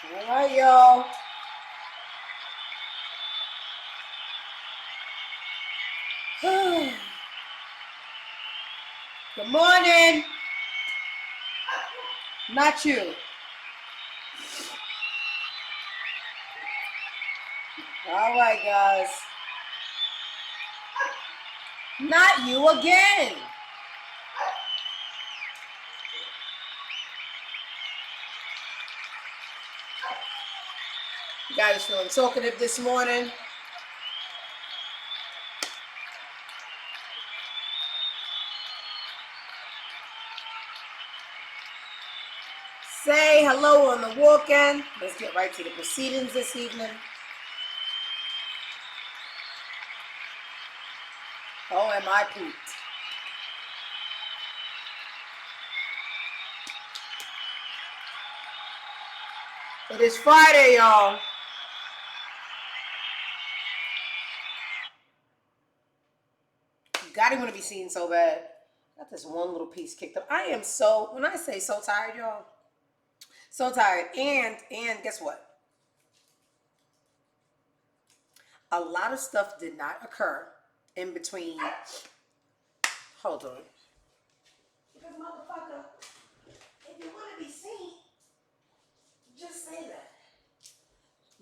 All right, y'all. Good morning. Not you. All right, guys. Not you again. You guys feeling talkative this morning? Say hello on the walk-in. Let's get right to the proceedings this evening. Oh, am I pooped? It is Friday, y'all. Gotti want to be seen so bad. Got this one little piece kicked up. I am so, when I say so tired, y'all, so tired. And guess what? A lot of stuff did not occur in between. Hold on. Because motherfucker, if you want to be seen, just say that.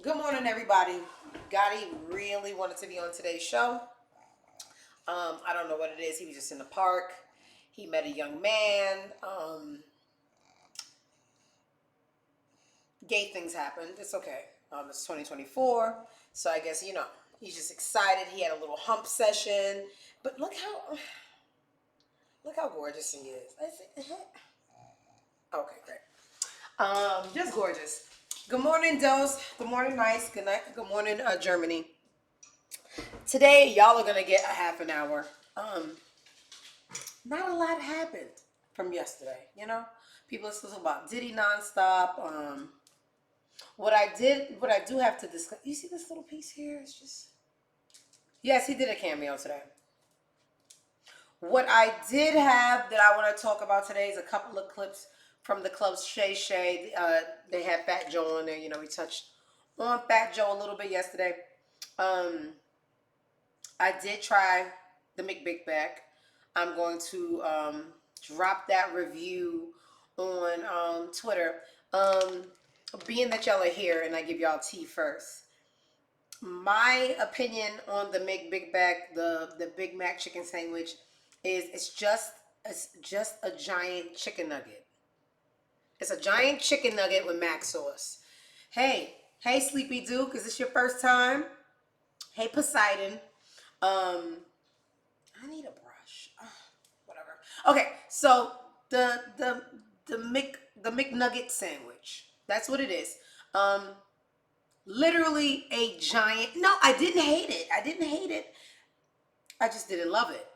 Good morning, everybody. Gotti really wanted to be on today's show. I don't know what it is. He was just in the park. He met a young man. Gay things happened. It's okay. It's 2024. So I guess, he's just excited. He had a little hump session. But look how gorgeous he is. Okay, great. Just gorgeous. Good morning, Dose. Good morning, Nice. Good night. Good morning, Germany. Today, y'all are gonna get a half an hour. Not a lot happened from yesterday. People are still talking about Diddy nonstop. What I do have to discuss. You see this little piece here? It's just. Yes, he did a cameo today. What I did have that I want to talk about today is a couple of clips from the Club Shay Shay. They had Fat Joe on there. We touched on Fat Joe a little bit yesterday. I did try the McBig. I'm going to drop that review on Twitter. Being that y'all are here and I give y'all tea first. My opinion on the McBig, the Big Mac chicken sandwich is it's just a giant chicken nugget. It's a giant chicken nugget with mac sauce. Hey, Sleepy Duke, is this your first time? Hey, Poseidon. I need a brush. Whatever. Okay, so the McNugget sandwich. That's what it is. Literally a giant. No, I didn't hate it. I just didn't love it.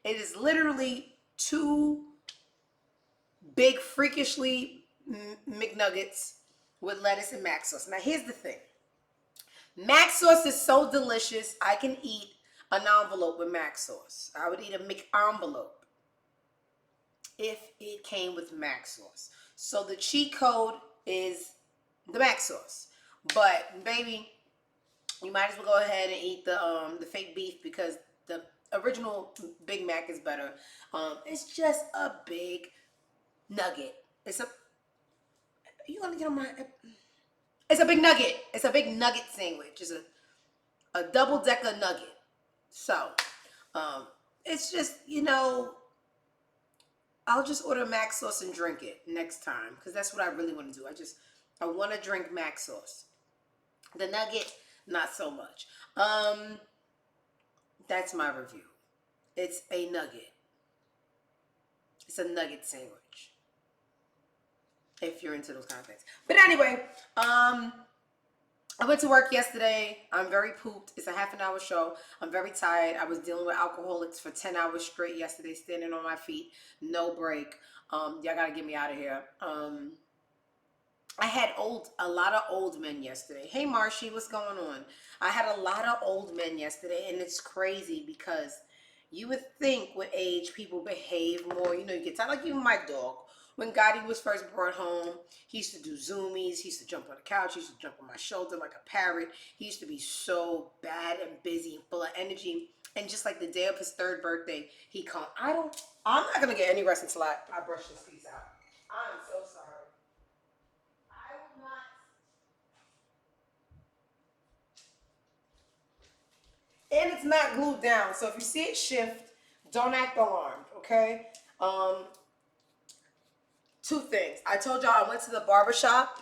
It is literally two big freakishly McNuggets with lettuce and mac sauce. Now here's the thing. Mac sauce is so delicious. I can eat an envelope with mac sauce. I would eat a McEnvelope if it came with mac sauce. So the cheat code is the mac sauce. But baby, you might as well go ahead and eat the fake beef because the original Big Mac is better. It's just a big nugget. You gonna get on my? It's a big nugget. It's a big nugget sandwich. It's a double-decker nugget. So, it's just I'll just order mac sauce and drink it next time because that's what I really want to do. I want to drink mac sauce. The nugget, not so much. That's my review. It's a nugget. It's a nugget sandwich. If you're into those kind of things. But anyway, I went to work yesterday. I'm very pooped. It's a half an hour show. I'm very tired. I was dealing with alcoholics for 10 hours straight yesterday, standing on my feet, no break. Y'all gotta get me out of here. I had a lot of old men yesterday. Hey, Marshy, what's going on? I had a lot of old men yesterday, and it's crazy because you would think with age people behave more. You get tired. Like even my dog. when Gotti was first brought home, he used to do zoomies. He used to jump on the couch. He used to jump on my shoulder like a parrot. He used to be so bad and busy and full of energy. And just like the day of his third birthday, he come. I'm not gonna get any rest until I brush this piece out. I'm so sorry. I will not. And it's not glued down. So if you see it shift, don't act alarmed, okay? Um, Two things. I told y'all I went to the barbershop.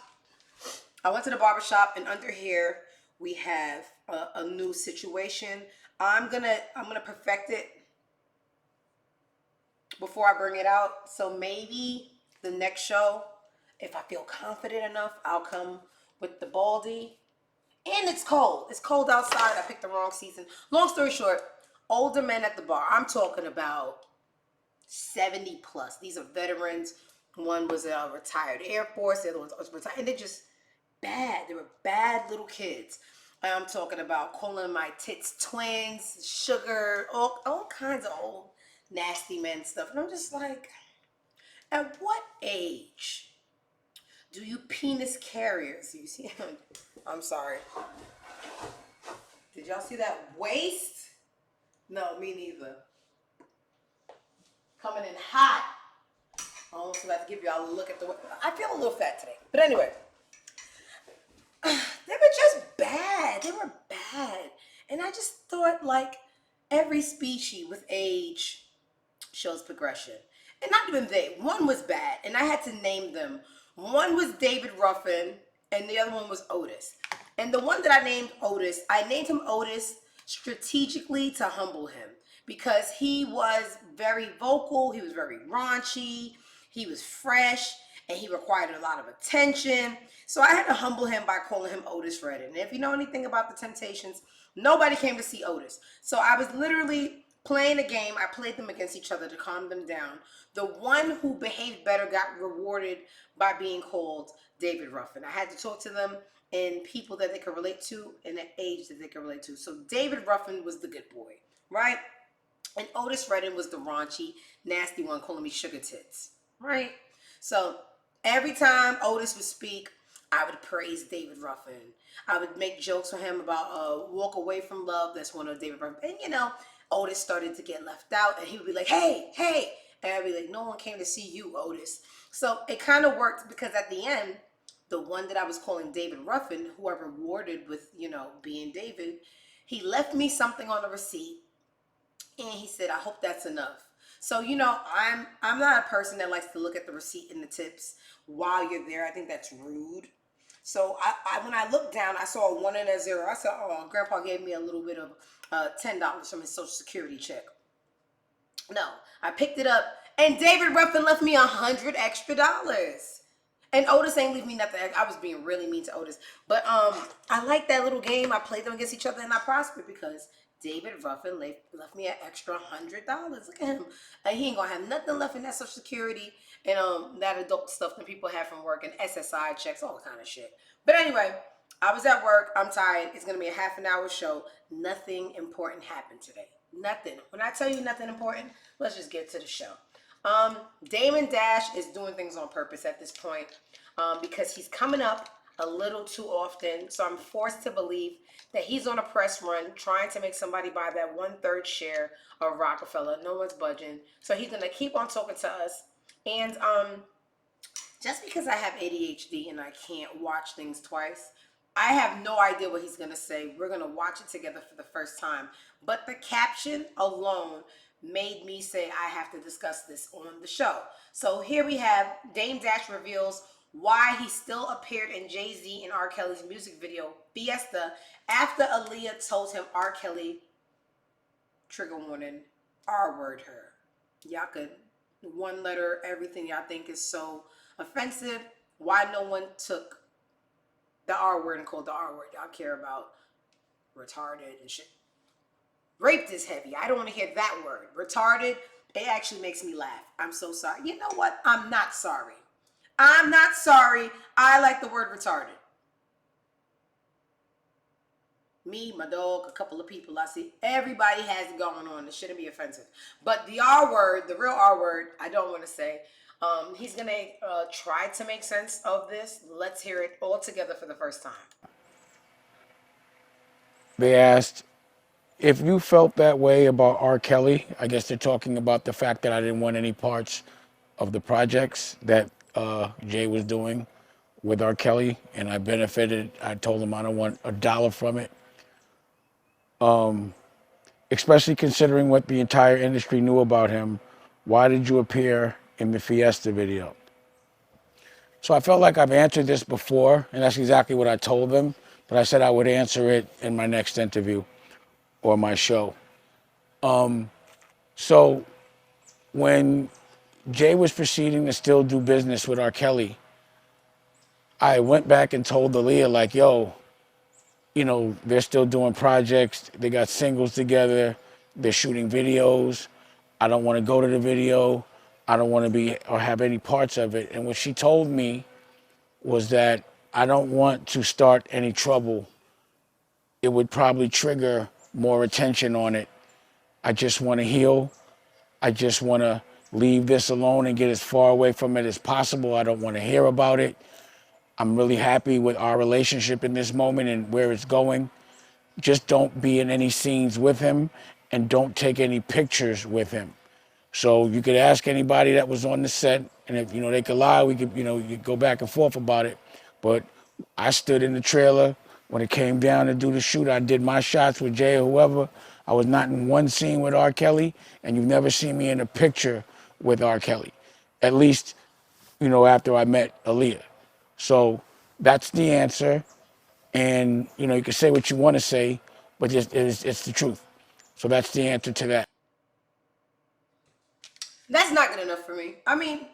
And under here we have a new situation. I'm gonna perfect it before I bring it out. So maybe the next show, if I feel confident enough, I'll come with the baldy. And it's cold. It's cold outside. I picked the wrong season. Long story short, older men at the bar. I'm talking about 70 plus. These are veterans. One was a retired Air Force. The other one was retired. And they're just bad. They were bad little kids. I'm talking about calling my tits twins, sugar, all kinds of old nasty men stuff. And I'm just like, at what age do you penis carriers? You see, I'm sorry. Did y'all see that waist? No, me neither. Coming in hot. I almost about to give y'all a look at the way. I feel a little fat today. But anyway, they were just bad. They were bad. And I just thought, like, every species with age shows progression. And not even they. One was bad, and I had to name them. One was David Ruffin, and the other one was Otis. And the one that I named him Otis strategically to humble him because he was very vocal, he was very raunchy, he was fresh, and he required a lot of attention. So I had to humble him by calling him Otis Redding. And if you know anything about the Temptations, nobody came to see Otis. So I was literally playing a game. I played them against each other to calm them down. The one who behaved better got rewarded by being called David Ruffin. I had to talk to them and people that they could relate to and the age that they could relate to. So David Ruffin was the good boy, right? And Otis Redding was the raunchy, nasty one calling me sugar tits, right? So every time Otis would speak, I would praise David Ruffin. I would make jokes with him about Walk Away from Love. That's one of David Ruffin. And, Otis started to get left out. And he would be like, hey, hey. And I'd be like, no one came to see you, Otis. So it kind of worked because at the end, the one that I was calling David Ruffin, who I rewarded with, being David, he left me something on the receipt. And he said, I hope that's enough. So, I'm not a person that likes to look at the receipt and the tips while you're there. I think that's rude. So when I looked down, I saw a 1 and a 0. I said, oh, Grandpa gave me a little bit of $10 from his Social Security check. No, I picked it up, and David Ruffin left me $100 extra. And Otis ain't leave me nothing. I was being really mean to Otis. But I like that little game. I played them against each other, and I prospered because David Ruffin left me an extra $100. Look at him. And he ain't going to have nothing left in that Social Security and that adult stuff that people have from work and SSI checks, all kind of shit. But anyway, I was at work. I'm tired. It's going to be a half an hour show. Nothing important happened today. Nothing. When I tell you nothing important, let's just get to the show. Damon Dash is doing things on purpose at this point because he's coming up a little too often. So I'm forced to believe that he's on a press run trying to make somebody buy that 1/3 share of Rockefeller. No one's budging. So he's going to keep on talking to us. And just because I have ADHD and I can't watch things twice, I have no idea what he's going to say. We're going to watch it together for the first time. But the caption alone made me say I have to discuss this on the show. So here we have Dame Dash reveals why he still appeared in Jay-Z and R. Kelly's music video, Fiesta, after Aaliyah told him R. Kelly, trigger warning, R-word her. Y'all could one letter everything y'all think is so offensive. Why no one took the R word and called the R word? Y'all care about retarded and shit. Raped is heavy. I don't want to hear that word. Retarded, it actually makes me laugh. I'm so sorry. You know what? I'm not sorry. I'm not sorry. I like the word retarded. Me, my dog, a couple of people I see. Everybody has it going on. It shouldn't be offensive. But the R word, the real R word, I don't want to say. He's gonna try to make sense of this. Let's hear it all together for the first time. They asked if you felt that way about R. Kelly. I guess they're talking about the fact that I didn't want any parts of the projects that Jay was doing with R. Kelly, and I benefited. I told him I don't want a dollar from it, especially considering what the entire industry knew about him. Why did you appear in the Fiesta video? So I felt like I've answered this before, and that's exactly what I told them. But I said I would answer it in my next interview or my show. So when Jay was proceeding to still do business with R. Kelly, I went back and told Aaliyah, like, yo, they're still doing projects. They got singles together. They're shooting videos. I don't want to go to the video. I don't want to be or have any parts of it. And what she told me was that I don't want to start any trouble. It would probably trigger more attention on it. I just want to heal. I just want to leave this alone and get as far away from it as possible. I don't want to hear about it. I'm really happy with our relationship in this moment and where it's going. Just don't be in any scenes with him and don't take any pictures with him. So you could ask anybody that was on the set, and if they could lie, we could you could go back and forth about it. But I stood in the trailer when it came down to do the shoot. I did my shots with Jay or whoever. I was not in one scene with R. Kelly, and you've never seen me in a picture with R. Kelly. At least, after I met Aaliyah. So that's the answer. And you can say what you want to say, but it's the truth. So that's the answer to that. That's not good enough for me. I mean,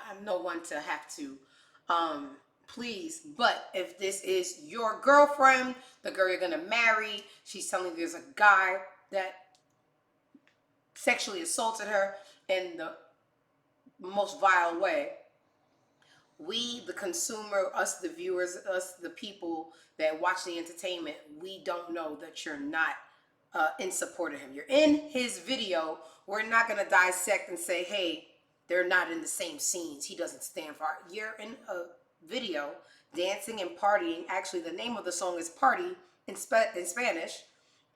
I'm no one to have to um please, but if this is your girlfriend, the girl you're gonna marry, she's telling you there's a guy that sexually assaulted her in the most vile way. We, the consumer, us, the viewers, us, the people that watch the entertainment, we don't know that you're not in support of him. You're in his video. We're not going to dissect and say, hey, they're not in the same scenes. He doesn't stand for it. You're in a video dancing and partying. Actually, the name of the song is Party in Spanish.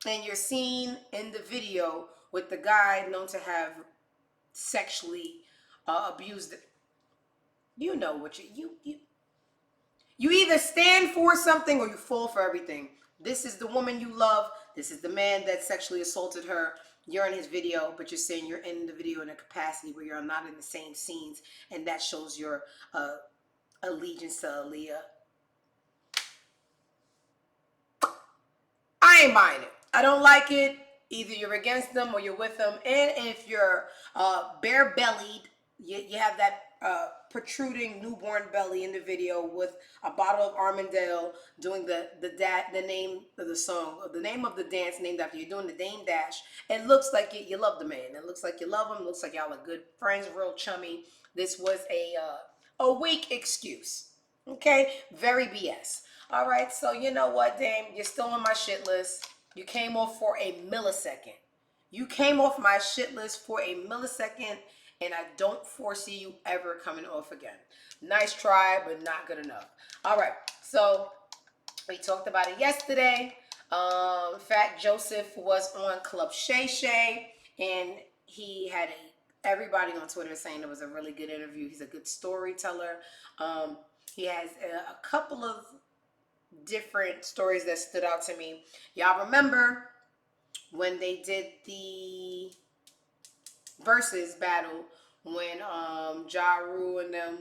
And you're seen in the video with the guy known to have sexually abused. You know what you either stand for something or you fall for everything. This is the woman you love. This is the man that sexually assaulted her. You're in his video, but you're saying you're in the video in a capacity where you're not in the same scenes, and that shows your allegiance to Aaliyah. I ain't buying it. I don't like it. Either you're against them or you're with them. And if you're bare bellied, you have that protruding newborn belly in the video with a bottle of Armandale doing the name of the song, the name of the dance named after you, doing the Damon Dash. It looks like you love the man. It looks like you love him. It looks like y'all are good friends, real chummy. This was a weak excuse. Okay, very BS. All right, so you know what, Dame? You're still on my shit list. You came off for a millisecond. You came off my shit list for a millisecond, and I don't foresee you ever coming off again. Nice try, but not good enough. All right, so we talked about it yesterday. Fat Joseph was on Club Shay Shay, and he had everybody on Twitter saying it was a really good interview. He's a good storyteller. He has a couple of different stories that stood out to me. Y'all remember when they did the versus battle when Ja Rule and them,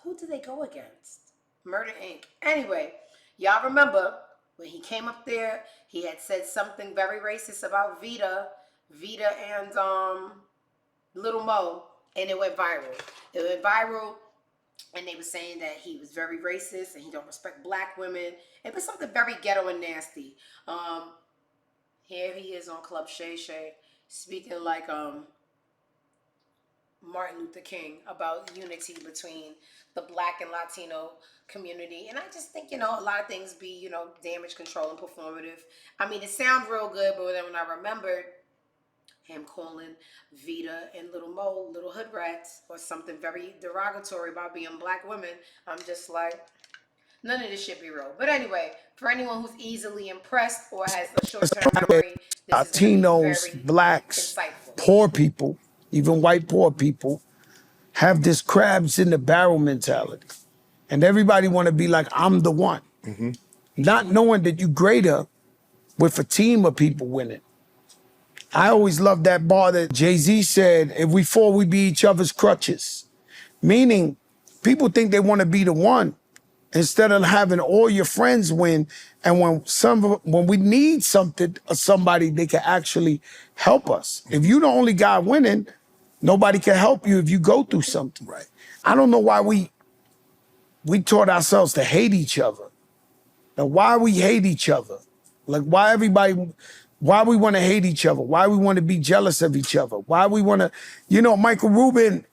who did they go against? Murder Inc. Anyway, y'all remember when he came up there, he had said something very racist about Vita and Little Mo, and it went viral. It went viral, and they were saying that he was very racist and he don't respect black women. It was something very ghetto and nasty. Here he is on Club Shay Shay speaking like Martin Luther King about unity between the black and Latino community. And I just think, a lot of things be, damage control and performative. I mean, it sounds real good, but then when I remembered him calling Vita and Little Mo little hood rats or something very derogatory about being black women. I'm just like, none of this shit be real. But anyway, for anyone who's easily impressed or has a short-term memory, this is going to be Latinos, very blacks, insightful. poor people, even white poor people, have this crabs in the barrel mentality. And everybody want to be like, I'm the one. Not knowing that you greater with a team of people winning. I always loved that bar that Jay-Z said, if we fall, we be each other's crutches. Meaning, people think they want to be the one instead of having all your friends win. And when we need something or somebody, they can actually help us. If you the only guy winning, nobody can help you if you go through something. Right. I don't know why we taught ourselves to hate each other. And why we hate each other. Like why we want to hate each other. Why we want to be jealous of each other. Why we want to, Michael Rubin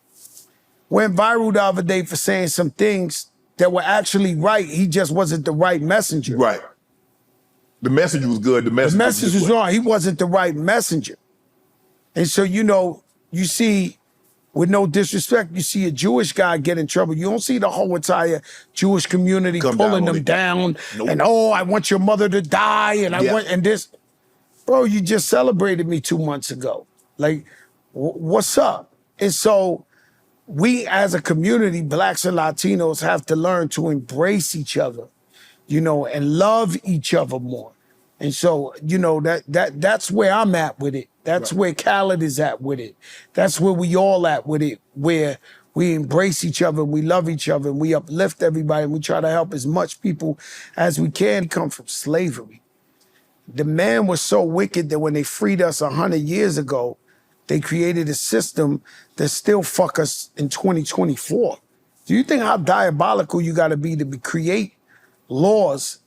went viral the other day for saying some things that were actually right. He just wasn't the right messenger. Right. The message was good. The message was wrong. He wasn't the right messenger. And so, you see, with no disrespect, you see a Jewish guy get in trouble. You don't see the whole entire Jewish community pulling them down. Nope. And, I want your mother to die. And this. Bro, you just celebrated me 2 months ago. Like, what's up? And so we as a community, blacks and Latinos, have to learn to embrace each other, and love each other more. And so, that's where I'm at with it. That's where Khaled is at with it. That's where we all at with it, where we embrace each other, we love each other, and we uplift everybody, and we try to help as much people as we can come from slavery. The man was so wicked that when they freed us 100 years ago, they created a system that still fuck us in 2024. Do you think how diabolical you gotta be create laws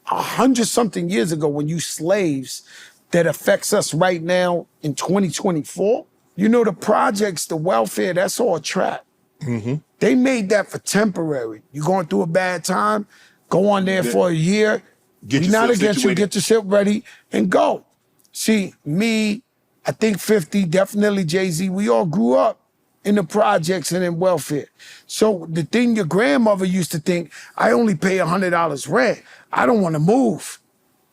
100-something years ago when you slaves that affects us right now in 2024? The projects, the welfare, that's all a trap. They made that for temporary. You going through a bad time, go on there for a year, Get not yourself against you, situated. get yourself ready and go. See, me, I think 50, definitely Jay-Z, we all grew up in the projects and in welfare. So the thing your grandmother used to think, I only pay $100 rent. I don't want to move.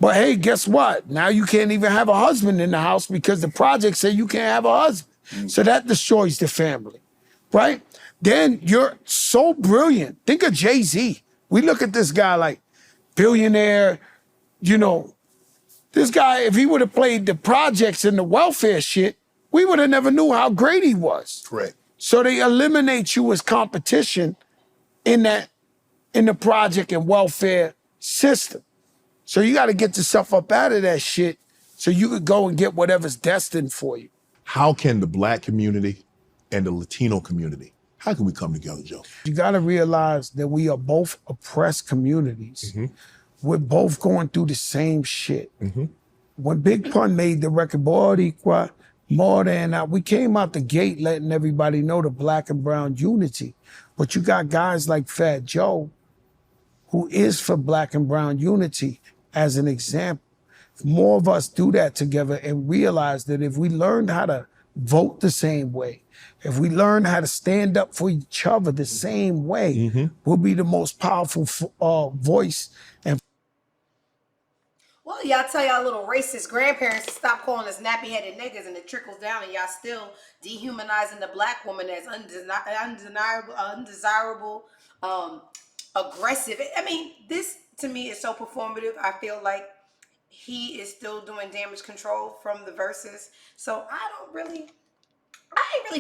But hey, guess what? Now you can't even have a husband in the house because the project say you can't have a husband. So that destroys the family, right? Then you're so brilliant. Think of Jay-Z. We look at this guy like billionaire, this guy, if he would have played the projects and the welfare shit, we would have never knew how great he was. Correct. So they eliminate you as competition in the project and welfare system. So you got to get yourself up out of that shit so you could go and get whatever's destined for you. How can the black community and the Latino community, how can we come together, Joe? You got to realize that we are both oppressed communities. We're both going through the same shit. When Big Pun made the record, Boricua, more than we came out the gate letting everybody know the black and brown unity. But you got guys like Fat Joe, who is for black and brown unity as an example. If more of us do that together and realize that if we learned how to vote the same way, if we learn how to stand up for each other the same way, we'll be the most powerful voice. And Well, y'all tell y'all little racist grandparents to stop calling us nappy-headed niggas, and it trickles down, and y'all still dehumanizing the black woman as undesirable, aggressive. I mean, this to me is so performative. I feel like he is still doing damage control from the verses, so I ain't really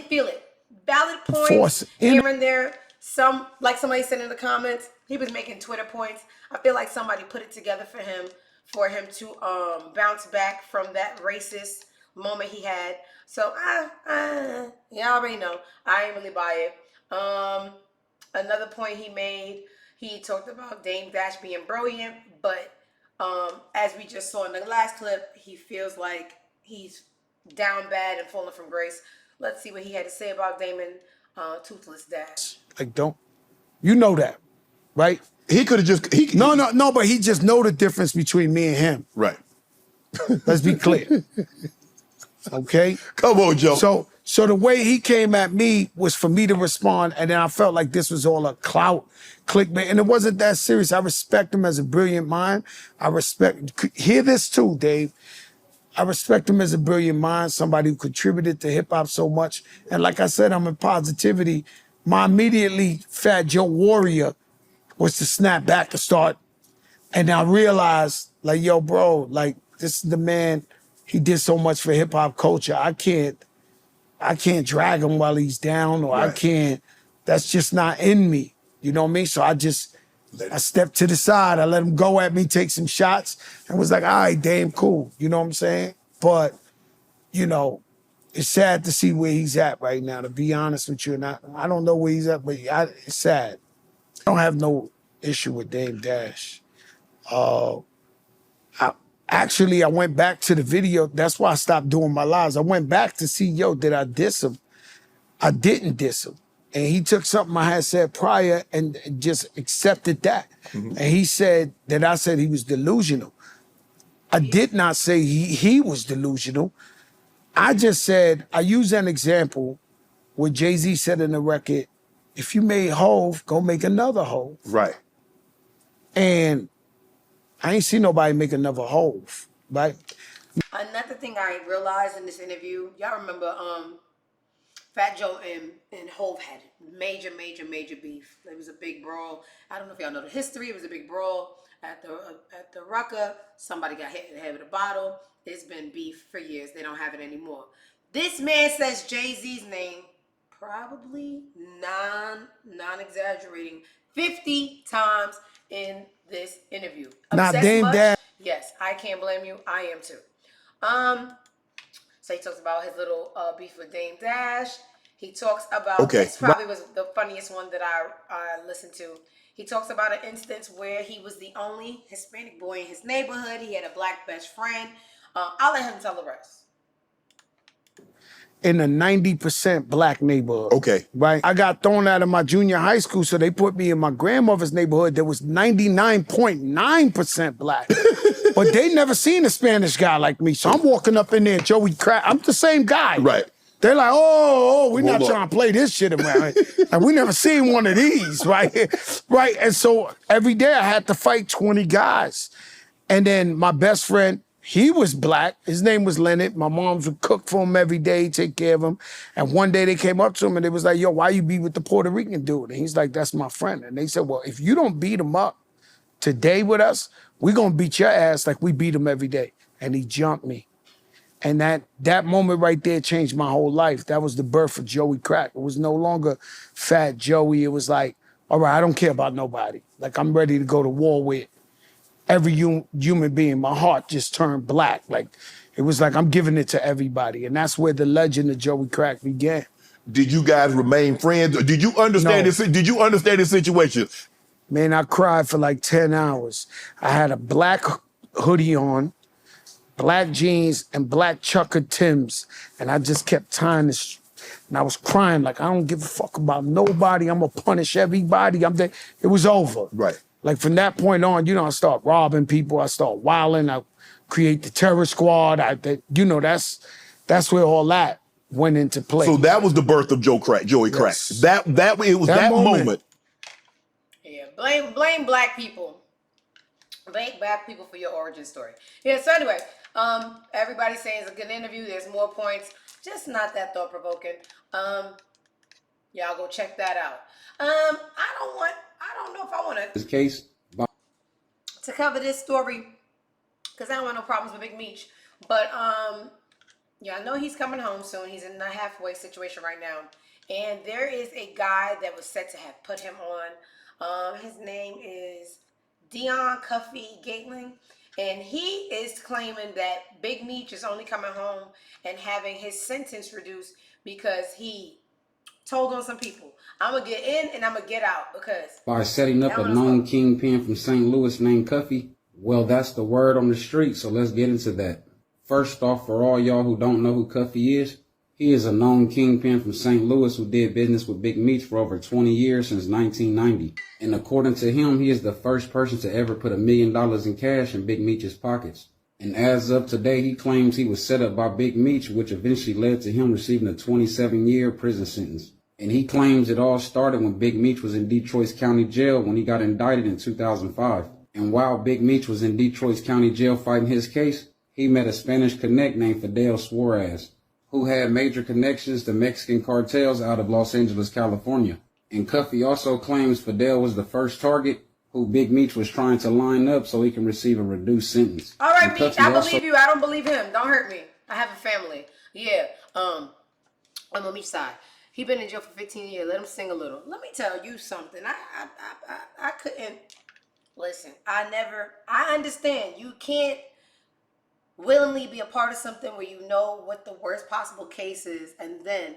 feel it. Valid points here and there. Some, like somebody said in the comments, he was making Twitter points. I feel like somebody put it together for him to bounce back from that racist moment he had. So y'all already know. I ain't really buy it. Another point he made, he talked about Dame Dash being brilliant, but as we just saw in the last clip, he feels like he's down bad and falling from grace. Let's see what he had to say about Damon Toothless Dash. like, don't, you know that, right? He could have just, No, but he just know the difference between me and him. Right. Let's be clear. Okay? Come on, Joe. So the way he came at me was for me to respond, and then I felt like this was all a clout clickbait, and it wasn't that serious. I respect him as a brilliant mind. Hear this too, Dave. I respect him as a brilliant mind, somebody who contributed to hip hop so much. And like I said, I'm in positivity. My immediately Fat Joe Warrior was to snap back to start. And I realized, like, yo, bro, like, this is the man. He did so much for hip hop culture. I can't drag him while he's down, or I can't. That's just not in me. You know what I mean? So I stepped to the side. I let him go at me, take some shots, and was like, all right, damn cool. You know what I'm saying? But, you know, it's sad to see where he's at right now, to be honest with you. And I don't know where he's at, but it's sad. I don't have no issue with Damon Dash. I went back to the video. That's why I stopped doing my lives. I went back to see, yo, did I diss him? I didn't diss him. And he took something I had said prior and just accepted that. And he said that I said he was delusional. I did not say he was delusional. I just said, I used an example where Jay-Z said in the record, if you made Hove, go make another Hove. Right. And I ain't seen nobody make another Hove, right? Another thing I realized in this interview, y'all remember Fat Joe and Hove had major beef. It was a big brawl. I don't know if y'all know the history. It was a big brawl at the Rucker. Somebody got hit in the head with a bottle. It's been beef for years. They don't have it anymore. This man says Jay-Z's name probably non-exaggerating 50 times in this interview. Now, Dame Dash. Yes, I can't blame you. I am too. So he talks about his little beef with Dame Dash. He talks about, this probably was the funniest one that I listened to. He talks about an instance where he was the only Hispanic boy in his neighborhood. He had a black best friend. I'll let him tell the rest. In a 90% black neighborhood. Okay. Right? I got thrown out of my junior high school, so they put me in my grandmother's neighborhood that was 99.9% black. But they never seen a Spanish guy like me. So I'm walking up in there, Joey Crack. I'm the same guy. Right. They're like, oh, we're not trying to play this shit around. And we never seen one of these, right? Right. And so every day I had to fight 20 guys. And then my best friend, he was black. His name was Leonard. My moms would cook for him every day, take care of him. And one day they came up to him and they was like, yo, why you be with the Puerto Rican dude? And he's like, that's my friend. And they said, well, if you don't beat him up today with us, we're going to beat your ass like we beat him every day. And he jumped me. And that moment right there changed my whole life. That was the birth of Joey Crack. It was no longer Fat Joey. It was like, all right, I don't care about nobody. Like, I'm ready to go to war with every human being. My heart just turned black. Like, it was like I'm giving it to everybody. And that's where the legend of Joey Crack began. Did you guys remain friends? Or did you understand this? Did you understand the situation? Man, I cried for like 10 hours. I had a black hoodie on, black jeans, and black chukka Timbs. And I just kept tying this. And I was crying like, I don't give a fuck about nobody. I'm going to punish everybody. It was over. Right. Like from that point on, you know, I start robbing people. I start wilding. I create the terror squad. That's where all that went into play. So that was the birth of Joey Crack. Yes. It was that moment. Yeah, blame black people. Blame black people for your origin story. Yeah. So anyway, everybody's saying it's a good interview. There's more points, just not that thought provoking. Y'all go check that out. I don't know if I want This case to cover this story because I don't want no problems with Big Meech. But yeah, I know he's coming home soon. He's in a halfway situation right now, and there is a guy that was said to have put him on. His name is Dion Cuffy Gatling, and he is claiming that Big Meech is only coming home and having his sentence reduced because he told on some people. I'm going to get in and I'm going to get out because... By setting up a known kingpin from St. Louis named Cuffy? Well, that's the word on the street, so let's get into that. First off, for all y'all who don't know who Cuffy is, he is a known kingpin from St. Louis who did business with Big Meech for over 20 years since 1990. And according to him, he is the first person to ever put $1 million in cash in Big Meech's pockets. And as of today, he claims he was set up by Big Meech, which eventually led to him receiving a 27-year prison sentence. And he claims it all started when Big Meech was in Detroit's county jail when he got indicted in 2005. And while Big Meech was in Detroit's county jail fighting his case, he met a Spanish connect named Fidel Suarez, who had major connections to Mexican cartels out of Los Angeles, California. And Cuffy also claims Fidel was the first target who Big Meech was trying to line up so he can receive a reduced sentence. All right, Meech, I believe you. I don't believe him. Don't hurt me. I have a family. Yeah. I'm on Meech's side. He been in jail for 15 years. Let him sing a little. Let me tell you something. I couldn't listen. I understand you can't willingly be a part of something where you know what the worst possible case is and then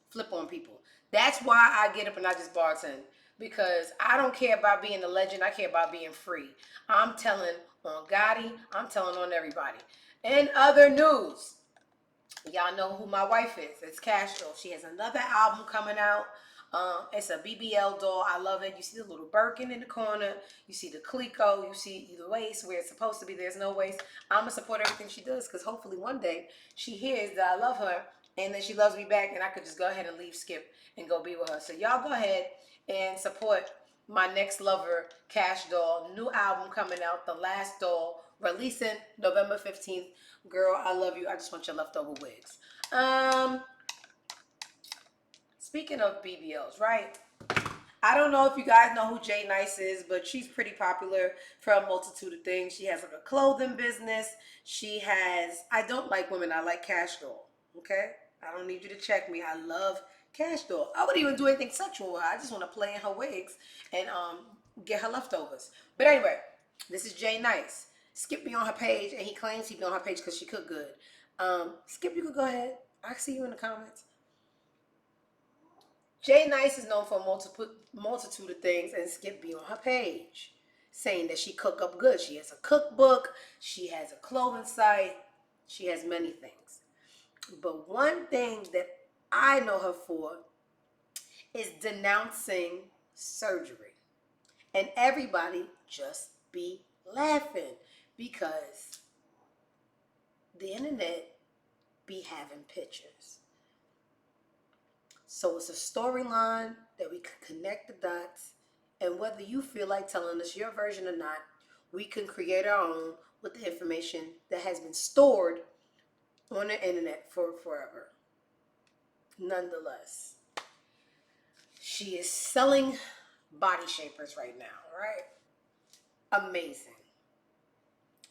flip on people. That's why I get up and I just bartend. Because I don't care about being a legend. I care about being free. I'm telling on Gotti. I'm telling on everybody. In other news, y'all know who my wife is. It's Castro. She has another album coming out. It's a BBL doll. I love it. You see the little Birkin in the corner. You see the Clico. You see the waist where it's supposed to be. There's no waist. I'm going to support everything she does because hopefully one day she hears that I love her and then she loves me back and I could just go ahead and leave Skip and go be with her. So y'all go ahead and support my next lover, Cash Doll. New album coming out, The Last Doll, releasing November 15th. Girl, I love you. I just want your leftover wigs. Speaking of BBLs, right? I don't know if you guys know who Jay Nice is, but she's pretty popular for a multitude of things. She has like a clothing business. I don't like women. I like Cash Doll. Okay? I don't need you to check me. I love Cash Doll. I wouldn't even do anything sexual. I just want to play in her wigs and get her leftovers. But anyway, this is Jay Nice. Skip be on her page, and he claims he be on her page because she cook good. Skip, you could go ahead. I see you in the comments. Jay Nice is known for a multitude of things, and Skip be on her page saying that she cook up good. She has a cookbook. She has a clothing site. She has many things. But one thing that I know her for is denouncing surgery. And everybody just be laughing because the internet be having pictures. So it's a storyline that we can connect the dots. And whether you feel like telling us your version or not, we can create our own with the information that has been stored on the internet for forever. Nonetheless, she is selling body shapers right now, right? Amazing.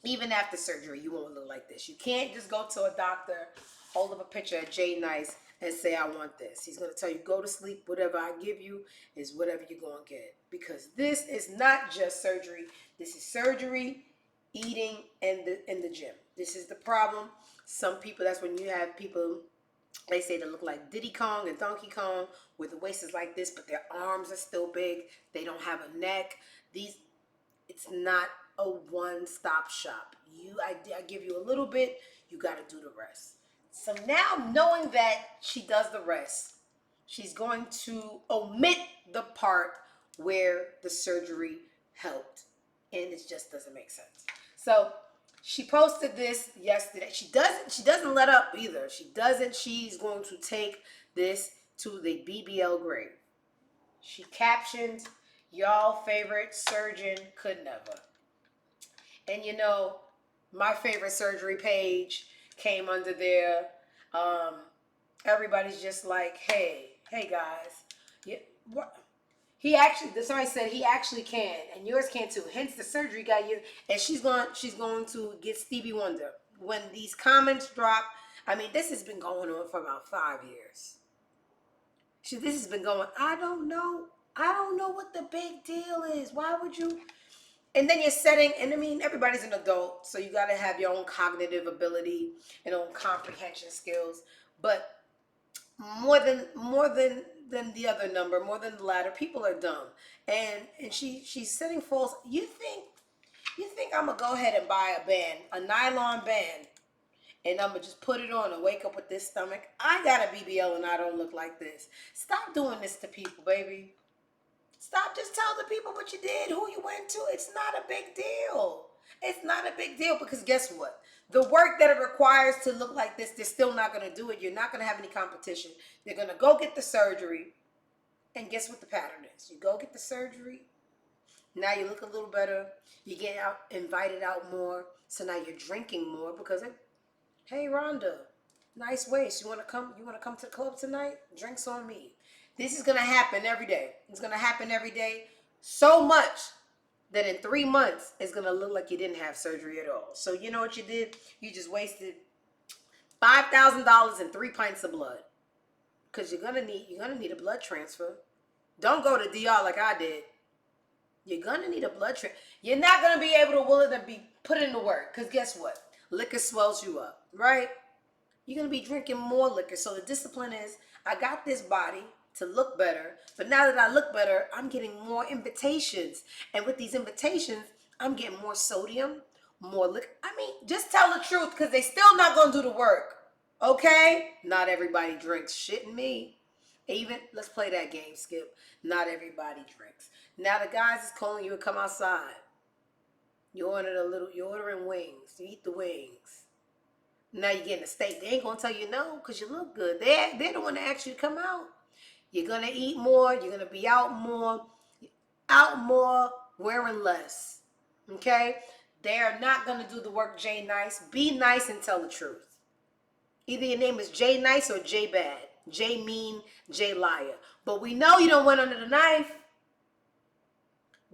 Even after surgery, you won't look like this. You can't just go to a doctor, hold up a picture of Jay Nice, and say, I want this. He's going to tell you, go to sleep. Whatever I give you is whatever you're going to get. Because this is not just surgery. This is surgery, eating, and the gym. This is the problem. Some people, that's when you have people, they say they look like Diddy Kong and Donkey Kong, where the waist is like this, but their arms are still big. They don't have a neck. It's not a one-stop shop. I give you a little bit, you got to do the rest. So now knowing that she does the rest, she's going to omit the part where the surgery helped. And it just doesn't make sense. So she posted this yesterday. She doesn't let up either. She's going to take this to the BBL grave. She captioned, y'all favorite surgeon could never. And you know, my favorite surgery page came under there. Everybody's just like, hey guys. Yeah, what? Somebody said he actually can, and yours can too. Hence the surgery got you, and she's going to get Stevie Wonder. When these comments drop, I mean, this has been going on for about 5 years. This has been going, I don't know what the big deal is. Why would you? And then you're setting, and I mean, everybody's an adult, so you got to have your own cognitive ability and own comprehension skills. But more than the other number, more than the latter, people are dumb. And she's setting false. You think I'm gonna go ahead and buy a nylon band, and I'm gonna just put it on and wake up with this stomach? I got a BBL and I don't look like this. Stop doing this to people, baby. Stop. Just tell the people what you did, who you went to. It's not a big deal. It's not a big deal because guess what? The work that it requires to look like this, they're still not going to do it. You're not going to have any competition. They're going to go get the surgery. And guess what the pattern is? You go get the surgery. Now you look a little better. You get out, invited out more. So now you're drinking more because, hey, Rhonda, nice waist. You want to come? You want to come to the club tonight? Drinks on me. This is going to happen every day. It's going to happen every day. So much that in 3 months, it's going to look like you didn't have surgery at all. So you know what you did? You just wasted $5,000 and 3 pints of blood. Because you're gonna need a blood transfer. Don't go to DR like I did. You're gonna need a blood transfer. You're not gonna be able to willing to be put in the work. Because guess what? Liquor swells you up, right? You're gonna be drinking more liquor. So the discipline is, I got this body to look better, but now that I look better, I'm getting more invitations. And with these invitations, I'm getting more sodium, more liquor. I mean, just tell the truth, because they still not gonna do the work. Okay? Not everybody drinks. Shitting me. Even, let's play that game, Skip. Not everybody drinks. Now the guys is calling you to come outside. You're ordering wings. You eat the wings. Now you're getting a steak. They ain't gonna tell you no because you look good. They're the one that asked you to come out. You're gonna eat more. You're gonna be out more, wearing less. Okay? They are not gonna do the work, Jay Nice. Be nice and tell the truth. Either your name is Jay Nice or Jay Bad. Jay Mean, Jay Liar. But we know you don't went under the knife.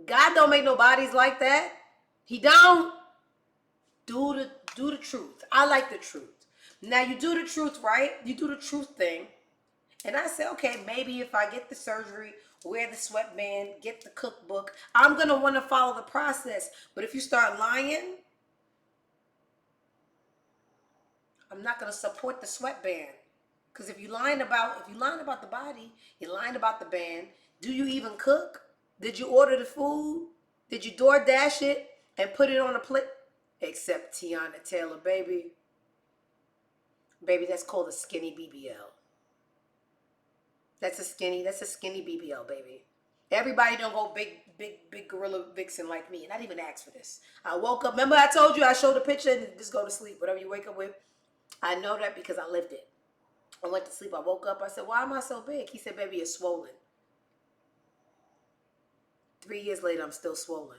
God don't make no bodies like that. He don't. Do the truth. I like the truth. Now you do the truth, right? You do the truth thing. And I say, okay, maybe if I get the surgery, wear the sweatband, get the cookbook, I'm going to want to follow the process. But if you start lying, I'm not going to support the sweatband. Because if you're lying about the body, you're lying about the band. Do you even cook? Did you order the food? Did you DoorDash it and put it on a plate? Except Tiana Taylor, baby. Baby, that's called a skinny BBL. That's a skinny BBL, baby. Everybody don't go big gorilla vixen like me. And I didn't even ask for this. I woke up. Remember I told you I showed a picture and just go to sleep. Whatever you wake up with. I know that because I lived it. I went to sleep. I woke up. I said, why am I so big? He said, baby, you're swollen. 3 years later, I'm still swollen.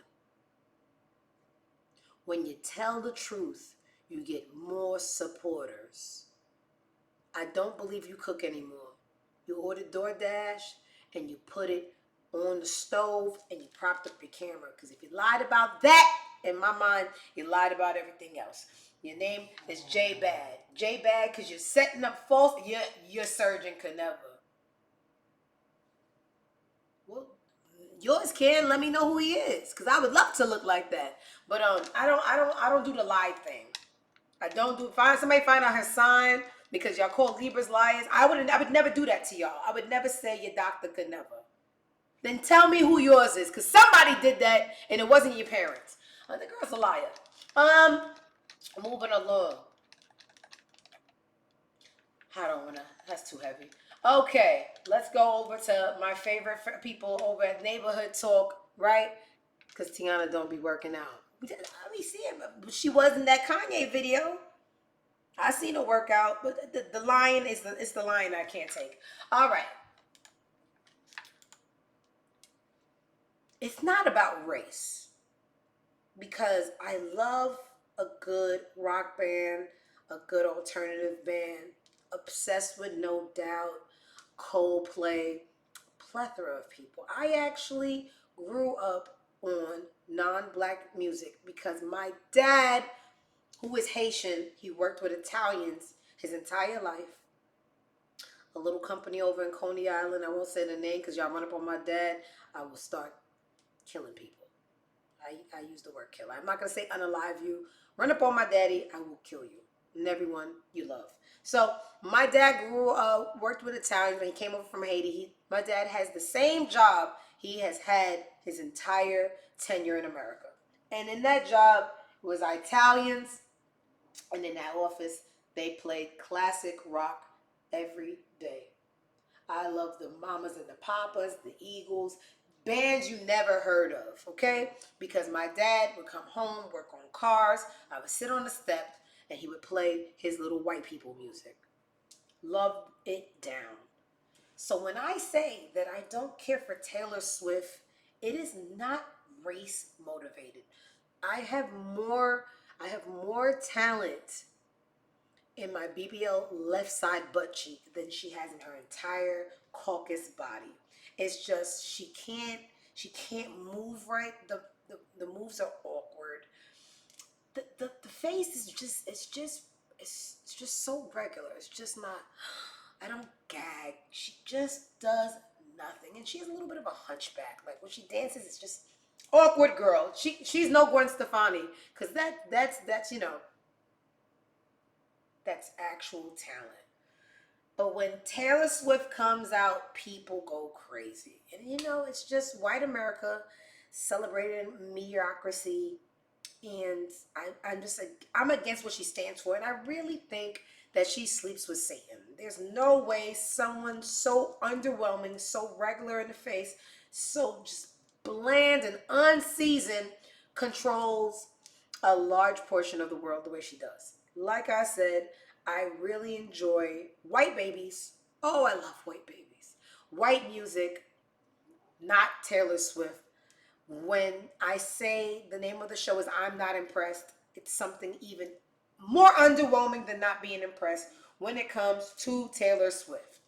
When you tell the truth, you get more supporters. I don't believe you cook anymore. You order DoorDash and you put it on the stove and you propped up your camera. Because if you lied about that, in my mind, you lied about everything else. Your name is J Bad. J Bad because you're setting up false. Your surgeon could never. Well, yours can. Let me know who he is, because I would love to look like that. But I don't do the lie thing. I don't do. Somebody find out her sign because y'all call Libras liars. I would never do that to y'all. I would never say your doctor could never. Then tell me who yours is, because somebody did that and it wasn't your parents. The girl's a liar. Moving along. I don't wanna. That's too heavy. Okay, let's go over to my favorite people over at Neighborhood Talk, right? Because Tiana don't be working out. We see it. She was in that Kanye video. I seen her work out, but the line is the line I can't take. All right. It's not about race, because I love a good rock band, a good alternative band, obsessed with No Doubt, Coldplay, plethora of people. I actually grew up on non-black music because my dad, who is Haitian, he worked with Italians his entire life. A little company over in Coney Island. I won't say the name because y'all run up on my dad. I will start killing people. I use the word kill. I'm not going to say unalive you. Run up on my daddy, I will kill you. And everyone you love. So my dad worked with Italians when he came over from Haiti. My dad has the same job he has had his entire tenure in America. And in that job was Italians. And in that office, they played classic rock every day. I love the Mamas and the Papas, the Eagles, bands you never heard of, okay? Because my dad would come home, work on cars. I would sit on the step, and he would play his little white people music. Loved it down. So when I say that I don't care for Taylor Swift, it is not race motivated. I have more talent in my BBL left side butt cheek than she has in her entire caucus body. It's just she can't move right. The moves are awkward. The face is just it's just so regular. It's just not. I don't gag. She just does nothing, and she has a little bit of a hunchback. Like when she dances, it's just awkward girl. She's no Gwen Stefani, because that's that's actual talent. But when Taylor Swift comes out, people go crazy. And it's just white America celebrating mediocrity. And I'm against what she stands for. And I really think that she sleeps with Satan. There's no way someone so underwhelming, so regular in the face, so just bland and unseasoned controls a large portion of the world the way she does. Like I said, I really enjoy white babies. Oh, I love white babies. White music, not Taylor Swift. When I say the name of the show is I'm Not Impressed, it's something even more underwhelming than not being impressed when it comes to Taylor Swift.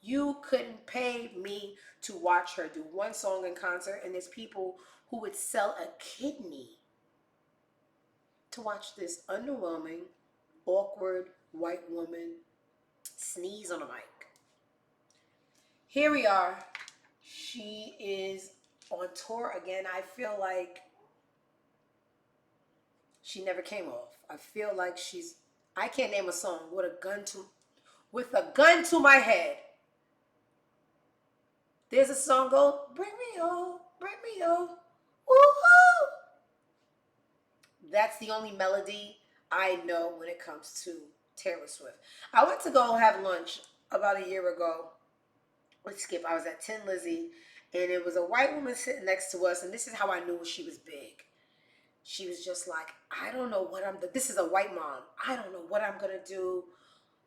You couldn't pay me to watch her do one song in concert, and there's people who would sell a kidney to watch this underwhelming, awkward white woman sneeze on a mic. Here we are. She is on tour again. I feel like she never came off. I feel like I can't name a song with a gun to my head. There's a song go, bring me on, woo-hoo. That's the only melody I know when it comes to Taylor Swift. I went to go have lunch about a year ago with Skip. I was at Tin Lizzy, and it was a white woman sitting next to us, and this is how I knew she was big. She was just like, I don't know what this is a white mom. I don't know what I'm going to do.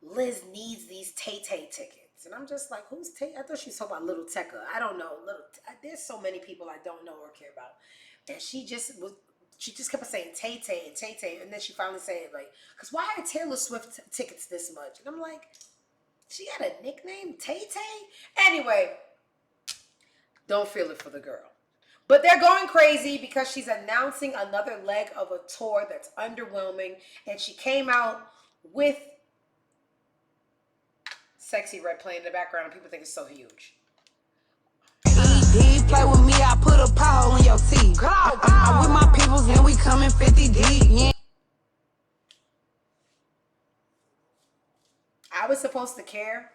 Liz needs these Tay-Tay tickets. And I'm just like, who's Tay? I thought she was talking about Little Tekka. I don't know. There's so many people I don't know or care about. And she just kept saying Tay-Tay and Tay-Tay. And then she finally said, like, because why are Taylor Swift tickets this much? And I'm like, she got a nickname, Tay-Tay? Anyway, don't feel it for the girl. But they're going crazy because she's announcing another leg of a tour that's underwhelming. And she came out with Sexy Red playing in the background, and people think it's so huge. ED, play with me, I put a pothole in your teeth. I'm with my peoples and we coming 50 deep. Yeah. I was supposed to care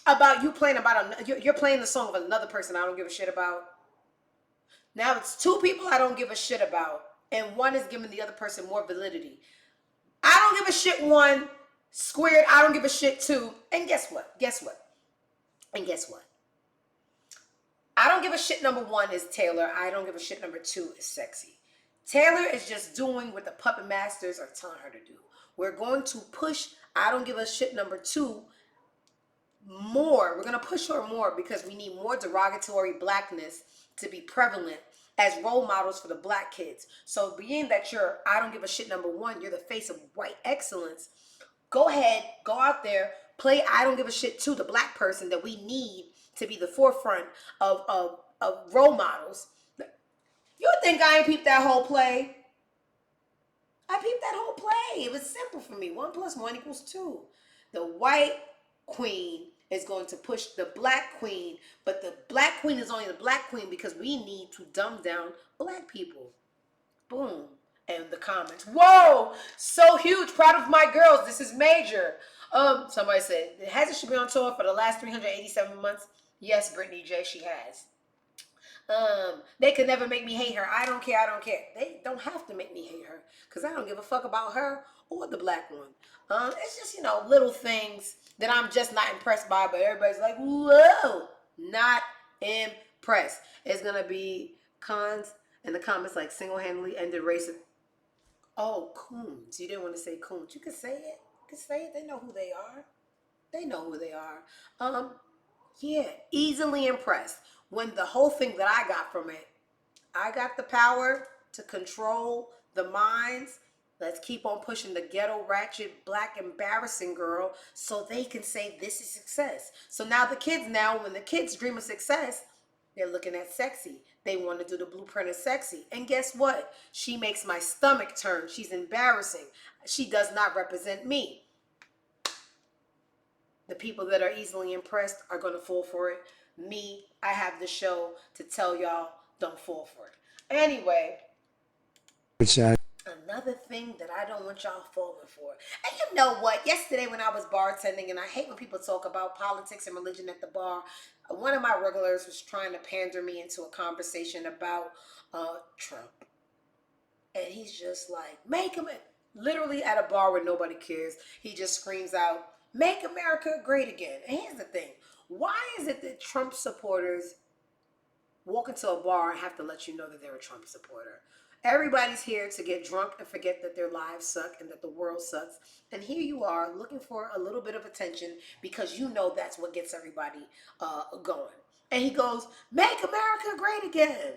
about you playing you're playing the song of another person I don't give a shit about. Now it's two people I don't give a shit about, and one is giving the other person more validity. I don't give a shit one, squared, I don't give a shit two. And guess what? I don't give a shit number one is Taylor. I don't give a shit number two is Sexy. Taylor is just doing what the Puppet Masters are telling her to do. We're going to push I don't give a shit number two more. We're going to push her more because we need more derogatory blackness to be prevalent as role models for the black kids. So being that you're I don't give a shit number one, you're the face of white excellence, go ahead, go out there, play I don't give a shit to the black person that we need to be the forefront of role models. You think I ain't peeped that whole play? I peeped that whole play. It was simple for me. 1 + 1 = 2. The white queen is going to push the black queen, but the black queen is only the black queen because we need to dumb down black people. Boom. And the comments, whoa, so huge, proud of my girls, this is major. Somebody said, hasn't she been on tour for the last 387 months? Yes, Brittany J, she has. They could never make me hate her. I don't care. They don't have to make me hate her because I don't give a fuck about her or the black one. It's just, little things that I'm just not impressed by, but everybody's like, whoa, not impressed. press. It's going to be cons in the comments like single-handedly ended racist. Oh, coons. You didn't want to say coons. You can say it. You can say it. They know who they are. They know who they are. Yeah, easily impressed. When the whole thing that I got from it, I got the power to control the minds. Let's keep on pushing the ghetto, ratchet, black, embarrassing girl so they can say this is success. So now the kids when the kids dream of success, they're looking at sexy. They want to do the blueprint of sexy. And guess what? She makes my stomach turn. She's embarrassing. She does not represent me. The people that are easily impressed are going to fall for it. Me, I have the show to tell y'all, don't fall for it. Anyway, another thing that I don't want y'all falling for. And you know what? Yesterday when I was bartending, and I hate when people talk about politics and religion at the bar, one of my regulars was trying to pander me into a conversation about Trump. And he's just like, make him, literally at a bar where nobody cares, he just screams out, make America great again. And here's the thing. Why is it that Trump supporters walk into a bar and have to let you know that they're a Trump supporter? Everybody's here to get drunk and forget that their lives suck and that the world sucks. And here you are looking for a little bit of attention because you know that's what gets everybody going. And he goes, make America great again.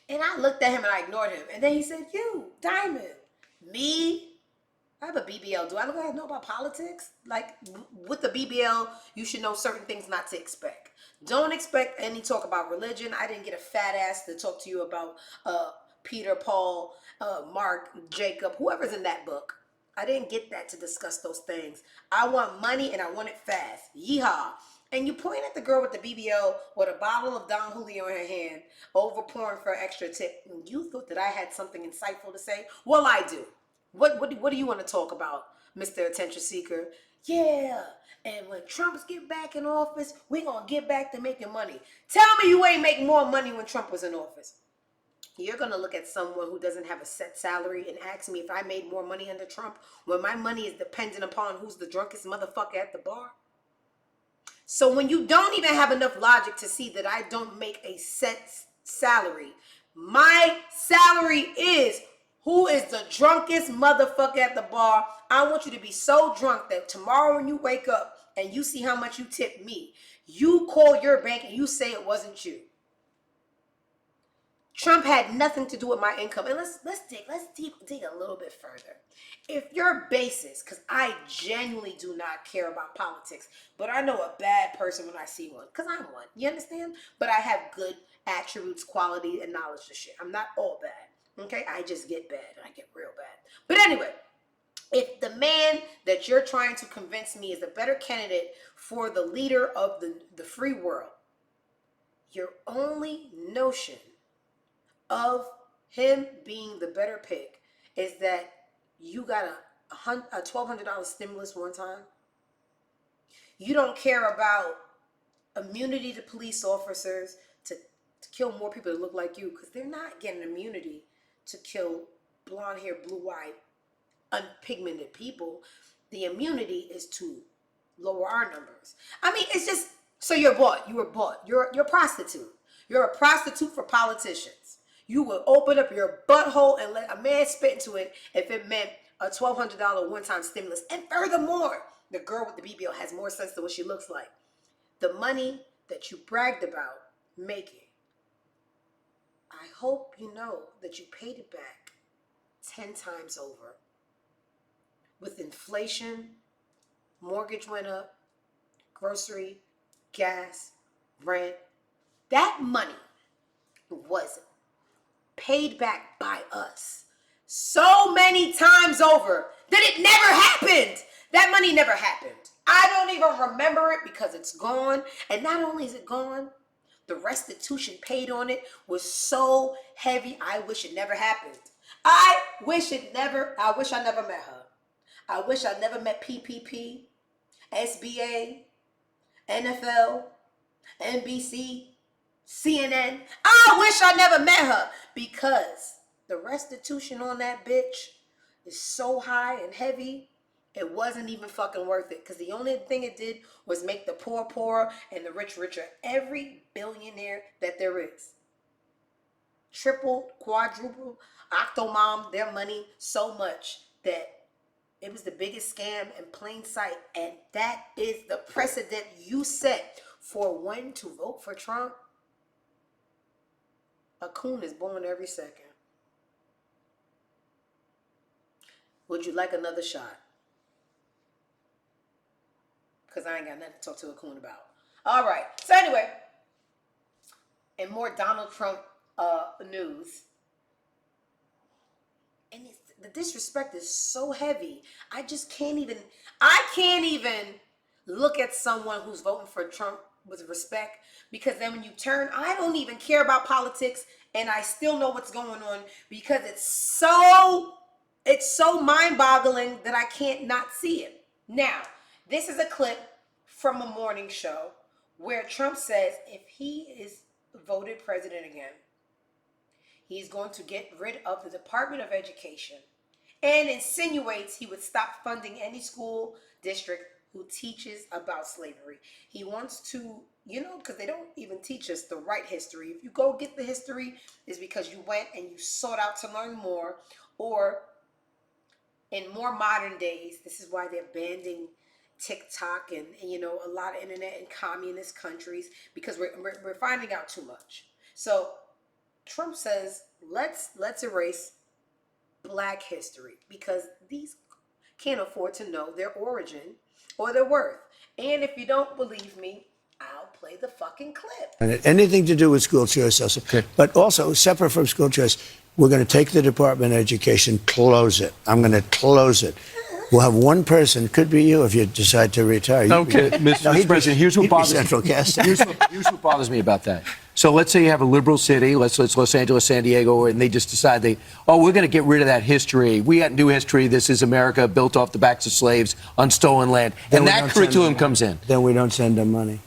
And I looked at him and I ignored him. And then he said, you, Diamond, me? I have a BBL. Do I look like I know about politics? Like, with the BBL, you should know certain things not to expect. Don't expect any talk about religion. I didn't get a fat ass to talk to you about Peter, Paul, Mark, Jacob, whoever's in that book. I didn't get that to discuss those things. I want money and I want it fast. Yeehaw. And you point at the girl with the BBL with a bottle of Don Julio in her hand, over pouring for an extra tip. And you thought that I had something insightful to say? Well, I do. What do you want to talk about, Mr. Attention Seeker? Yeah, and when Trump get back in office, we're going to get back to making money. Tell me you ain't making more money when Trump was in office. You're going to look at someone who doesn't have a set salary and ask me if I made more money under Trump when my money is dependent upon who's the drunkest motherfucker at the bar? So when you don't even have enough logic to see that I don't make a set salary, my salary is who is the drunkest motherfucker at the bar. I want you to be so drunk that tomorrow when you wake up and you see how much you tip me, you call your bank and you say it wasn't you. Trump had nothing to do with my income. And let's dig a little bit further. If your basis, because I genuinely do not care about politics, but I know a bad person when I see one, because I'm one. You understand? But I have good attributes, quality, and knowledge to share. I'm not all bad. Okay, I just get bad and I get real bad. But anyway, if the man that you're trying to convince me is a better candidate for the leader of the free world, your only notion of him being the better pick is that you got a $1,200 stimulus one time. You don't care about immunity to police officers to kill more people that look like you, because they're not getting immunity to kill blonde hair, blue-eyed, unpigmented people. The immunity is to lower our numbers. I mean, it's just, so you're bought. You were bought. You're a prostitute. You're a prostitute for politicians. You will open up your butthole and let a man spit into it if it meant a $1,200 one-time stimulus. And furthermore, the girl with the BBL has more sense than what she looks like. The money that you bragged about making, I hope you know that you paid it back 10 times over. With inflation, mortgage went up, grocery, gas, rent. That money was paid back by us so many times over that it never happened. That money never happened. I don't even remember it because it's gone. And not only is it gone, the restitution paid on it was so heavy, I wish it never happened. I wish I never met her. I wish I never met PPP, SBA, NFL, NBC, CNN. I wish I never met her, because the restitution on that bitch is so high and heavy, It wasn't even fucking worth it because the only thing it did was make the poor poorer and the rich richer. Every billionaire that there is tripled, quadrupled, octomom their money so much that it was the biggest scam in plain sight. And that is the precedent you set for when to vote for Trump. A coon is born every second. Would you like another shot? Because I ain't got nothing to talk to a coon about. All right. So anyway, and more Donald Trump news. And the disrespect is so heavy. I can't even look at someone who's voting for Trump with respect, because then when you turn, I don't even care about politics and I still know what's going on because it's so mind-boggling that I can't not see it. Now, this is a clip from a morning show where Trump says if he is voted president again, he's going to get rid of the Department of Education and insinuates he would stop funding any school district who teaches about slavery. He wants to, because they don't even teach us the right history. If you go get the history, it's because you went and you sought out to learn more. Or in more modern days, this is why they're banning TikTok and a lot of internet in communist countries, because we're finding out too much. So Trump says, let's erase Black history because these can't afford to know their origin or their worth. And if you don't believe me, I'll play the fucking clip. And anything to do with school choice also. Okay. But also, separate from school choice, we're going to take the Department of Education, close it. I'm going to close it. We'll have one person, could be you if you decide to retire. Okay, Mr. President, here's what bothers central cast. Here's what bothers me about that. So let's say you have a liberal city, let's Los Angeles, San Diego, and they just decide we're going to get rid of that history. We got new history. This is America built off the backs of slaves on stolen land. And that curriculum comes in. Then we don't send them money.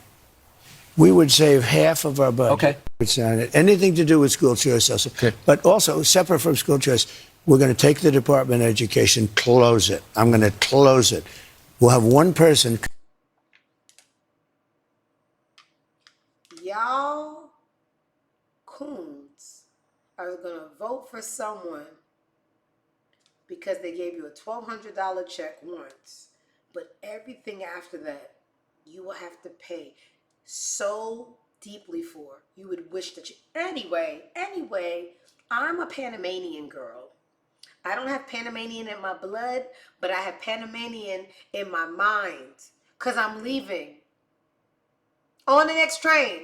We would save half of our budget. Okay. Anything to do with school choice also. Okay. But also, separate from school choice, we're going to take the Department of Education, close it. I'm going to close it. We'll have one person. Y'all coons are going to vote for someone because they gave you a $1,200 check once, but everything after that you will have to pay so deeply for. You would wish that you... Anyway, I'm a Panamanian girl. I don't have Panamanian in my blood, but I have Panamanian in my mind because I'm leaving on the next train.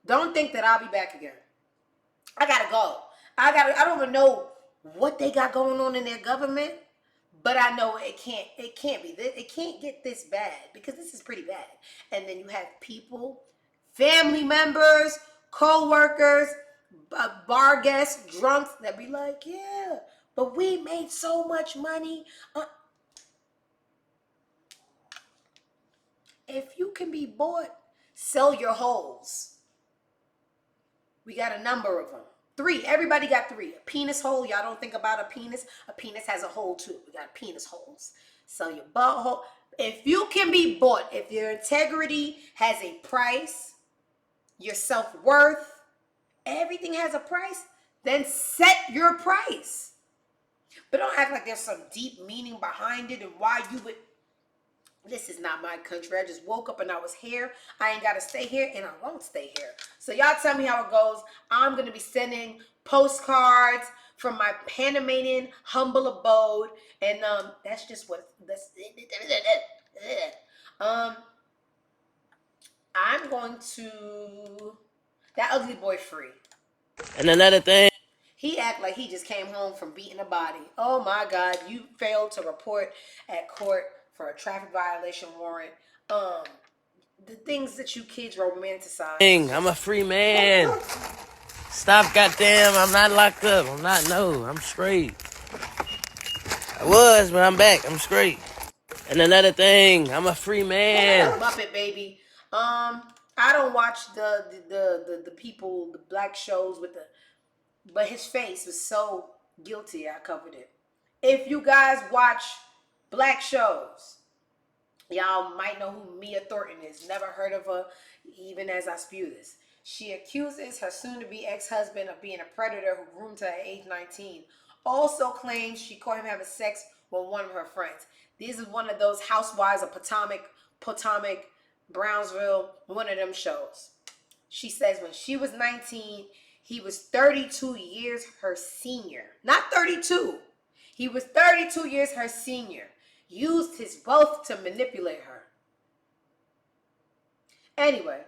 Don't think that I'll be back again. I gotta go. I don't even know what they got going on in their government, but I know it can't get this bad because this is pretty bad. And then you have people, family members, co-workers, bar guests, drunks that be like, yeah, but we made so much money. If you can be bought, sell your holes. We got a number of them. 3. Everybody got 3. A penis hole. Y'all don't think about a penis. A penis has a hole too. We got penis holes. Sell your butthole. If you can be bought, if your integrity has a price, your self-worth, everything has a price, then set your price. But don't act like there's some deep meaning behind it and why you would... This is not my country. I just woke up and I was here. I ain't got to stay here and I won't stay here. So y'all tell me how it goes. I'm going to be sending postcards from my Panamanian humble abode. And that's just what... I'm going to... That ugly boy free. And another thing... He act like he just came home from beating a body. Oh my God, you failed to report at court for a traffic violation warrant. The things that you kids romanticize. I'm a free man. Stop, goddamn, I'm not locked up. I'm straight. I was, but I'm back. I'm straight. And another thing, I'm a free man. Muppet baby. I don't watch the people, the black shows with the... But his face was so guilty, I covered it. If you guys watch Black shows. Y'all might know who Mia Thornton is. Never heard of her, even as I spew this. She accuses her soon-to-be ex-husband of being a predator who groomed her at age 19. Also claims she caught him having sex with one of her friends. This is one of those Housewives of Potomac, Brownsville, one of them shows. She says when she was 19, he was 32 years her senior. Not 32. He was 32 years her senior. Used his wealth to manipulate her. Anyway,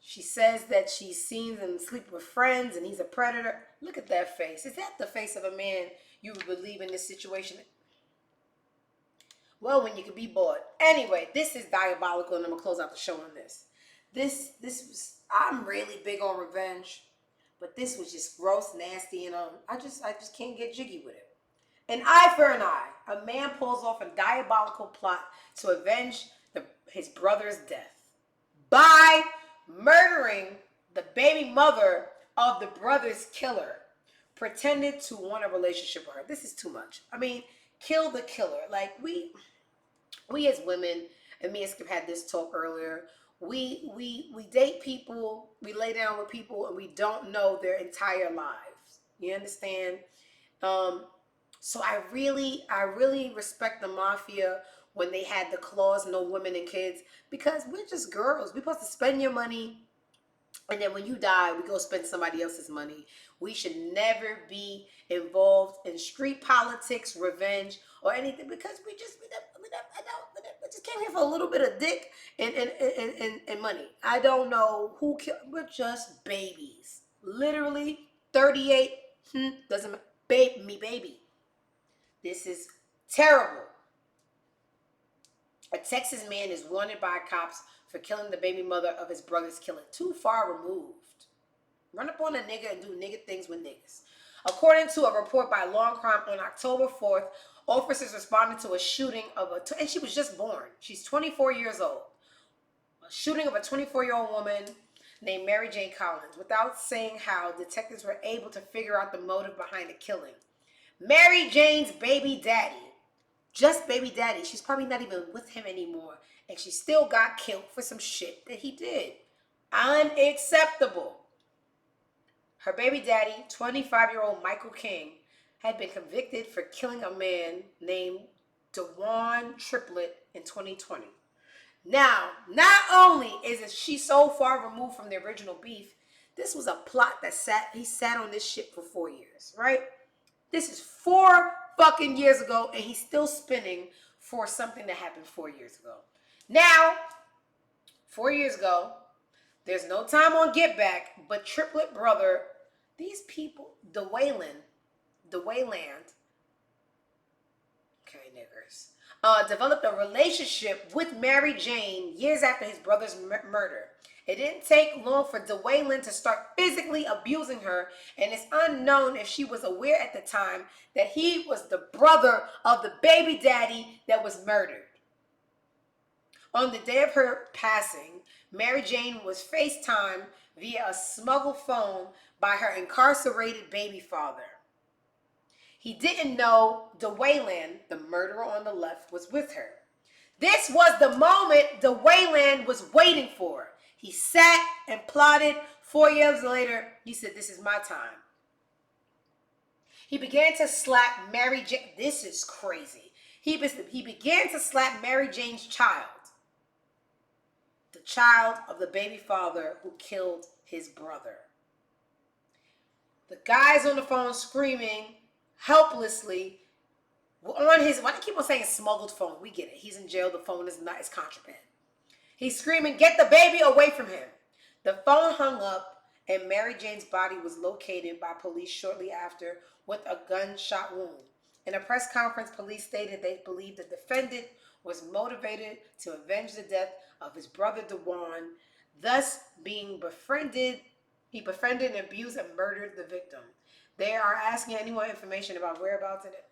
she says that she's seen him sleep with friends and he's a predator. Look at that face. Is that the face of a man you would believe in this situation? Well, when you could be bored. Anyway, this is diabolical, and I'm gonna close out the show on this. This was, I'm really big on revenge, but this was just gross, nasty, and I just can't get jiggy with it. An eye for an eye. A man pulls off a diabolical plot to avenge his brother's death by murdering the baby mother of the brother's killer. Pretended to want a relationship with her. This is too much. I mean, kill the killer. Like, we as women, and me and Skip had this talk earlier, we date people, we lay down with people, and we don't know their entire lives. You understand? So I really respect the mafia when they had the clause, no women and kids, because we're just girls. We're supposed to spend your money, and then when you die, we go spend somebody else's money. We should never be involved in street politics, revenge, or anything, because we just came here for a little bit of dick and money. I don't know who killed. We're just babies. Literally, 38 doesn't baby. This is terrible. A Texas man is wanted by cops for killing the baby mother of his brother's killer. Too far removed. Run up on a nigga and do nigga things with niggas. According to a report by Law and Crime on October 4th, officers responded to a shooting of and she was just born. She's 24 years old. A shooting of a 24-year-old woman named Mary Jane Collins. Without saying how, detectives were able to figure out the motive behind the killing. Mary Jane's baby daddy. Just baby daddy. She's probably not even with him anymore. And she still got killed for some shit that he did. Unacceptable. Her baby daddy, 25-year-old Michael King, had been convicted for killing a man named DeJuan Triplett in 2020. Now, not only is she so far removed from the original beef, this was a plot that he sat on this shit for 4 years, right? This is 4 fucking years ago, and he's still spinning for something that happened 4 years ago. Now, 4 years ago, there's no time on Get Back, but Triplet brother, these people, the Wayland, okay, niggers, developed a relationship with Mary Jane years after his brother's murder. It didn't take long for DeWayland to start physically abusing her, and it's unknown if she was aware at the time that he was the brother of the baby daddy that was murdered. On the day of her passing, Mary Jane was FaceTimed via a smuggled phone by her incarcerated baby father. He didn't know DeWayland, the murderer on the left, was with her. This was the moment DeWayland was waiting for. He sat and plotted. 4 years later, he said, this is my time. He began to slap Mary Jane. This is crazy. He began to slap Mary Jane's child. The child of the baby father who killed his brother. The guy's on the phone screaming helplessly on his, why do you keep on saying smuggled phone? We get it. He's in jail. The phone is not, it's contraband. He's screaming, get the baby away from him. The phone hung up, and Mary Jane's body was located by police shortly after with a gunshot wound. In a press conference, police stated they believed the defendant was motivated to avenge the death of his brother DeJuan, thus being befriended. He befriended and abused and murdered the victim. They are asking any more information about whereabouts in it.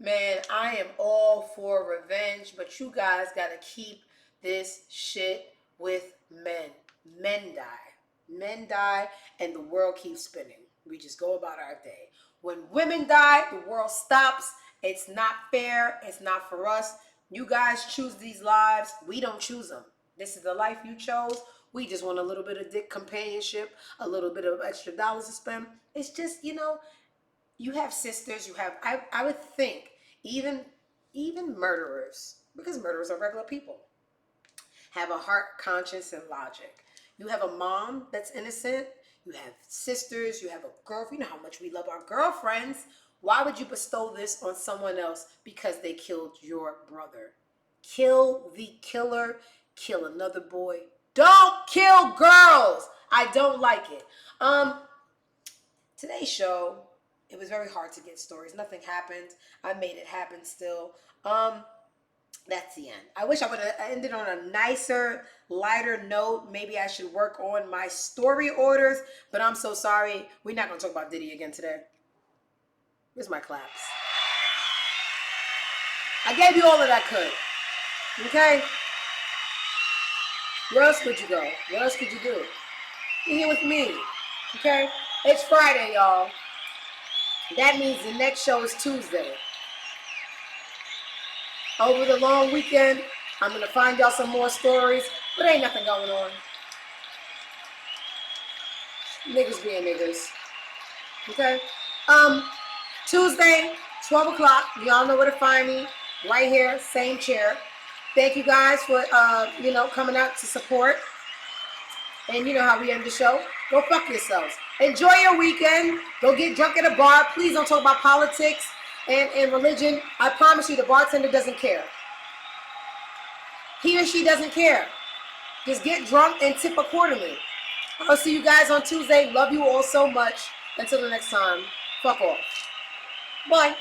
Man, I am all for revenge, but you guys got to keep this shit with men. Men die. Men die, and the world keeps spinning. We just go about our day. When women die, the world stops. It's not fair. It's not for us. You guys choose these lives. We don't choose them. This is the life you chose. We just want a little bit of dick companionship, a little bit of extra dollars to spend. It's just, you have sisters. You have, I would think, even murderers, because murderers are regular people, have a heart, conscience, and logic. You have a mom that's innocent. You have sisters. You have a girlfriend. You know how much we love our girlfriends. Why would you bestow this on someone else because they killed your brother? Kill the killer. Kill another boy. Don't kill girls. I don't like it. Today's show, it was very hard to get stories. Nothing happened. I made it happen still. That's the end. I wish I would have ended on a nicer, lighter note. Maybe I should work on my story orders, but I'm so sorry. We're not going to talk about Diddy again today. Where's my claps? I gave you all that I could. Okay? Where else could you go? What else could you do? You're here with me. Okay? It's Friday, y'all. That means the next show is Tuesday. Over the long weekend, I'm going to find y'all some more stories, but ain't nothing going on. Niggas being niggas. Okay? Tuesday, 12 o'clock. Y'all know where to find me. Right here, same chair. Thank you guys for, coming out to support. And you know how we end the show. Go fuck yourselves. Enjoy your weekend. Go get drunk at a bar. Please don't talk about politics and religion. I promise you the bartender doesn't care. He or she doesn't care. Just get drunk and tip accordingly. I'll see you guys on Tuesday. Love you all so much. Until the next time, fuck off. Bye.